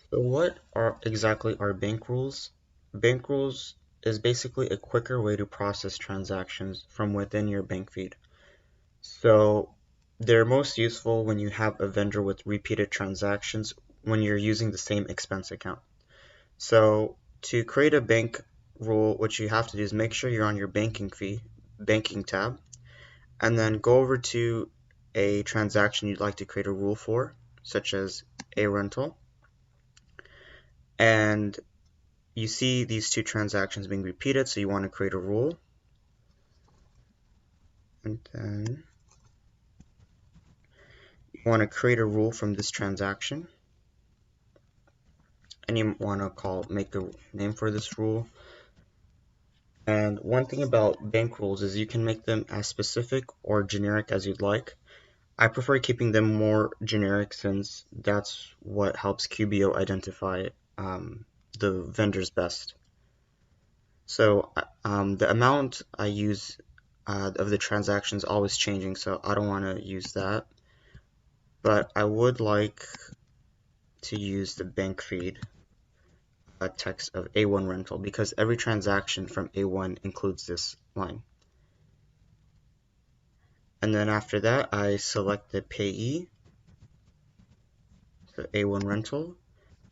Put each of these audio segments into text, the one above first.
So what are exactly are bank rules? Bank rules is basically a quicker way to process transactions from within your bank feed. So they're most useful when you have a vendor with repeated transactions when you're using the same expense account. So to create a bank rule, what you have to do is make sure you're on your banking tab, and then go over to a transaction you'd like to create a rule for, such as a rental. And you see these two transactions being repeated, so you want to create a rule. And then you want to create a rule from this transaction. And you want to make a name for this rule. And one thing about bank rules is you can make them as specific or generic as you'd like. I prefer keeping them more generic since that's what helps QBO identify the vendors best. So the amount I use of the transaction is always changing, so I don't want to use that. But I would like to use the bank feed text of A1 rental because every transaction from A1 includes this line. And then after that, I select the payee, so A1 rental,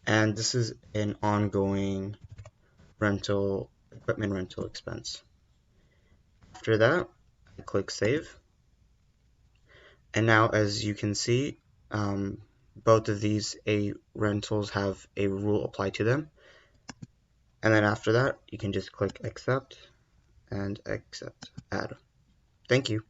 and this is an ongoing equipment rental expense. After that, I click save. And now, as you can see, both of these A rentals have a rule applied to them. And then after that, you can just click accept and accept add. Thank you.